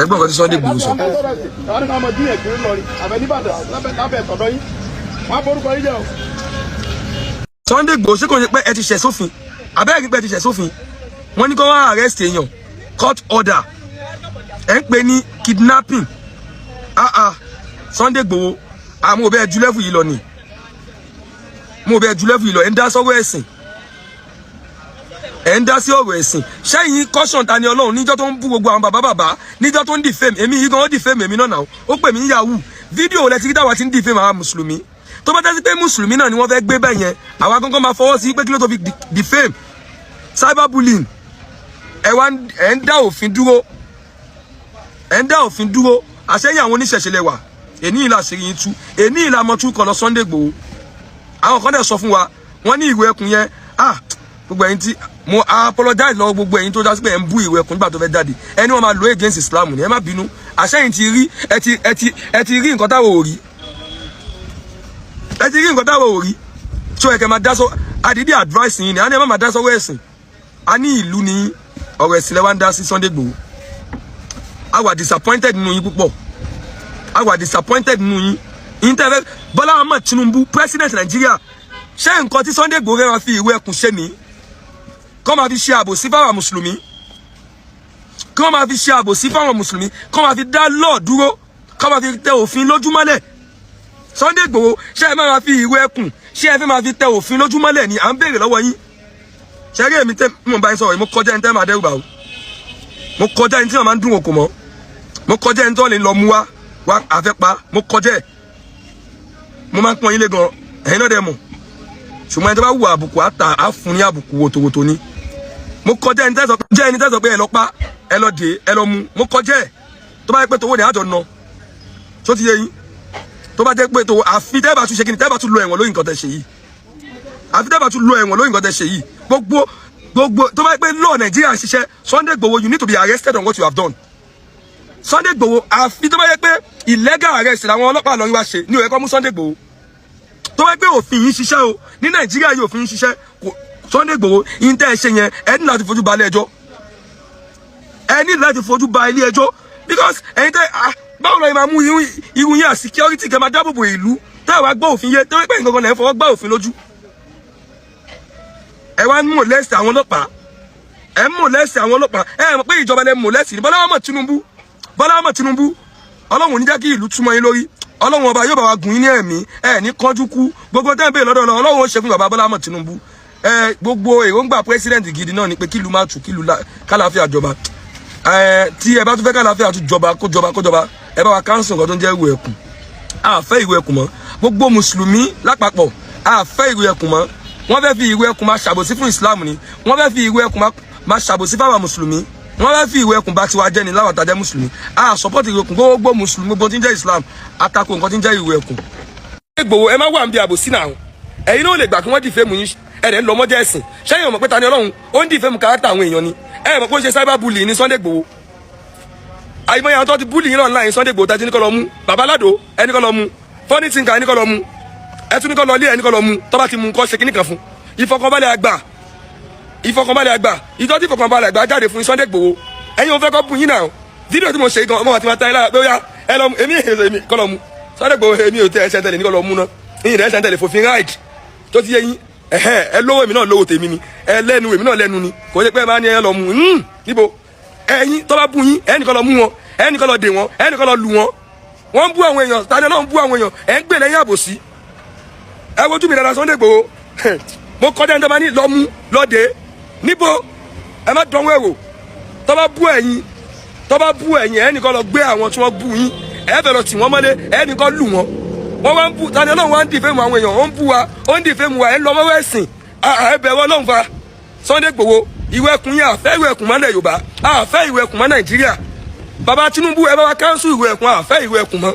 ẹgbọ́n kan tí Sunday Igboho sọ. Sunday Igboho ṣé kò ṣe pé ẹ ti ṣẹ̀ sófin abẹ́rẹ́ pé ẹ ti ṣẹ̀ sófin wọ́n ní kó wá arrest èèyàn court order ẹ̀ ń pè ní kidnapping Sunday Igboho àmọ́ òbẹ́ ẹ̀jú lẹ́fù yìí lọ ni mo bẹ jùlẹ fún ìlọ ẹ ń dá sọ́rọ̀ ẹ̀sìn ẹ ń dá sí ọ̀rọ̀ ẹ̀sìn ṣẹyìn caution ta ni Ọlọ́run níjọ́ tó ń bú gbogbo àwọn bàbá níjọ́ tó ń defame èmi yìí gan ó defame èmi náà ó pè mí yahoo fídíò lẹ ti rí táwa ti ń defame àwọn mùsùlùmí tó bá tẹ́sí pé mùsùlùmí náà ni wọ́n fẹ́ gbé bẹ́ẹ̀ yẹn àwa gangan máa fọwọ́ sí pé kí ló tó fi defame cyberbullying ẹ ń dá òfin dúró àṣẹyìn àwọn oníṣẹ̀ṣẹ̀lẹ̀ wà èní ìlà àṣírí yín tú èní ìlà mọ́tú kan lọ Sunday Igboho àwọn kan dẹ̀ sọ fún wa wọ́n ní ìwé ẹkùn yẹn gbogbo ẹ̀yin tí mo apologize lọ́wọ́ gbogbo ẹ̀yin tó já sí pé ẹ̀ ń bú ìwé ẹkùn nígbà tó fẹ́ jáde ẹni wọ́n máa lo against Islam ni ẹ má bínú àṣẹyìn ti rí ẹ ti rí nǹkan táwọn ò rí ẹ ti rí nǹkan táwọn ò rí so ẹ̀kẹ́ máa dá sọ àdídí advice yín ni a ní ẹ má máa dá sọ́wọ́ ẹ̀sìn a ní ìlú ní ọ̀rọ̀ ẹ̀sìn lẹ́wà ń dá sí Sunday Igboho a wà disappointed nínú yín púpọ̀ a wà disappointed nínú yín interview Bọ́lá Ahmed Tinubu president Nigeria ṣé nǹkan tí Sunday Igboho rẹ̀ máa fi ìwé ẹkùn ṣe ní kọ́ máa fi ṣe àbòsí fáwọn mùsùlùmí kọ́ máa fi ṣe àbòsí fáwọn mùsùlùmí kọ́ máa fi dá law dúró kọ́ máa fi tẹ òfin lójúmọ́lẹ̀ Sunday Igboho ṣé ẹ máa fi ìwé ẹkùn ṣé ẹ fẹ́ máa fi tẹ òfin lójúmọ́lẹ̀ ni à ń béèrè lọ́wọ́ yín ṣe rí èmi tẹ́ mo bá yín sọ̀rọ̀ mo kọjá ẹni tẹ́ máa dẹ́rù bá o mo kọjá ẹni tí wọ́n máa ń dún òkò mọ́ mo kọjá ẹni tí wọ́n lè lọ mú wá àfẹ́pa mo kọjá ẹ̀ mo máa ń pọ́n yín lé gan ẹ̀yin náà dẹ̀ mọ̀ ṣùgbọ́n ẹni tó bá wù àbùkù àtà á fún ní àbùkù wòtòwòtò ni mo kọjá ẹni tẹ́sọ̀ pé ẹ lọ pa ẹ lọ dé ẹ lọ mú mo kọjá ẹ̀ tó bá yẹ pé tòwó ni àjọ nà tó ti yé yín tó bá jẹ́ pé tòwó àfi tẹ́ bá tún ṣe kí ni tẹ́ bá tún lo ẹ̀wọ̀n lóyìn nǹkan tẹ́ ṣe yìí àfi tẹ́ bá tún lo ẹ̀wọ̀n lóyìn nǹkan tẹ́ ṣe yìí gbogbo tó bá yẹ pé law Nigeria ń ṣiṣẹ́ Sunday Igboho you need to be arrested on what you have done Sunday Igboho àfi tó bá yẹ pé illegal arrest làwọn ọlọ́pàá lọ́rí wá ṣe ní òye kọ́ mú Sunday Igboho tó bá gbé òfin yìí ṣiṣẹ́ o ní Nàìjíríà yìí òfin yìí ṣiṣẹ́ Sunday Igboho yìí tẹ́ ẹ ṣe yẹn ẹ ní láti fojú ba ilé ẹjọ́ ẹ ní láti fojú ba ilé ẹjọ́ because ẹ̀yin tẹ́ báwo lọ́ọ́ máa mú irú yín à security kẹ́ máa dáàbòbò ìlú tẹ́ ẹ wá gbọ́ òfin yẹ tó pé nǹkan kan lẹ́ fọwọ́ gbá òfin lójú ẹ wá ń molest àwọn ọlọ́pàá ẹ ń molest àwọn ọlọ́pàá ẹ mọ̀ pé ìjọba lẹ́ molest ní Bọ́lá Ahmed Tinubu Ọlọ́run ní jẹ́ kí ìlú túmọ̀ yín lórí Ọlọ́run ọba yóò bá wa gùn yín ní ẹ̀mí ẹ ní kánjú kú gbogbo tẹ́ ń bèèrè lọ́dọ̀ Ọlọ́run ó ṣe fún bàbá Bọ́lá Ahmed Tinubu gbogbo èròǹgbà president gidi náà ni pé kílùú má tù kílùú kálàáfíà jọba tí ẹ bá tún fẹ́ kálàáfíà tún jọba kó jọba ẹ bá wa cancel nǹkan tó ń jẹ́ ìwé ẹkùn a fẹ́ ìwé ẹkùn mọ́ gbogbo mùsùlùmí lápapọ̀ a fẹ́ ìwé ẹkùn mọ́ wọ́n fẹ́ fi ìwé ẹkùn máa ṣàbòsí fún Islam ni wọ́n fẹ́ fi ìwé ẹkùn máa ṣàbòsí fáwọn mùsùlùmí wọ́n fẹ́ fi ìwé ẹkùn bá tiwa jẹ́ ni láwọn àtàjẹ́ mùsùlùmí a support ìwé ẹkùn gbogbo mùsùlùmí gbogbo tí ń jẹ́ Islam àtakò nǹkan tí ń jẹ́ ìwé ẹkùn. Igboho ẹ má wà ń bí àbòsí náà ẹ̀yin náà lè gbà kí wọ́n dìfẹ́ mú yín ẹ̀rẹ̀ ń lọ mọ́jẹ́ ẹ̀sìn ṣẹ́yìn ọmọ pé ta ni Ọlọ́run ó ń dìfẹ́ mú kárátà àwọn èèyàn ni ẹ̀ mọ̀ pé ó ṣe cyber bully ní Sunday Igboho àìmọ̀ yàtọ̀ tó ti bully yín online Sunday Igboho tẹ́tí ní kọ́ lọ mú Babalado ẹni kọ́ lọ mú funny thinker ẹni kọ́ lọ mú ẹtún ní kọ́ lọ lé ẹni kọ́ lọ mú tó bá ti mú nǹkan ṣe kíní kan fún ìfọkànbalẹ̀ àgbà ìjọ tí ìfọkànbalẹ̀ àgbà jáde fún Sunday Igboho ẹ̀yin ò fẹ́ kọ́ bù yín náà fídíò tí mo ṣe gan ọmọ àti máa ta ẹ lára pé ó yá ẹ lọ mú èmi kọ́ lọ mú Sunday Igboho èmi ò tẹ ẹsẹ̀ tẹ̀lé ní kọ́ lọ mú náà ìyìn rẹ̀ ẹsẹ̀ tẹ̀lé fòfin ráìdì tó ti yé yín ẹ lówó èmi náà lówó tèmi ni ẹ lẹ́nu èmi náà lẹ́nu ni kò ṣe pé ẹ máa ní ẹ lọ mú níbo ẹ̀yin tó bá bù yín ẹnì kan lọ mú wọn ẹnì kan lọ dè wọn ẹnì kan lọ lù wọn wọ́n ń bú àwọn èèyàn tani náà ń bú àwọn èèyàn ẹ ń gbè lẹ́yìn àbòsí ẹ wojú mi dára Sunday Igboho mo kọjá ní tọ́ba ní lọ mú lọ dé níbo ẹ má dánwó ẹ̀wò tọ́ba bú ẹ̀yin ẹnì kan lọ gbé àwọn tí wọ́n bú yín ẹ fẹ́ lọ tì wọ́n mọ́lé ẹnì kan lù wọ́n wọ́n wá ń bú tani Ọlọ́run wá ń dìfẹ́ mu àwọn èèyàn ó ń bú wa ó ń dìfẹ́ mu wa ẹ ń lọ mọ́wọ́ ẹ̀sìn ẹ bẹ̀rù Ọlọ́run fa Sunday Igboho ìwé ẹkùn yẹn àfẹ́ ìwé ẹkùn mọ́ Yorùbá àfẹ́ ìwé ẹkùn mọ́ Nàìjíríà bàbá Tinubu ẹ bá wa káńsù ìwé ẹkùn àfẹ́ ìwé ẹkùn mọ́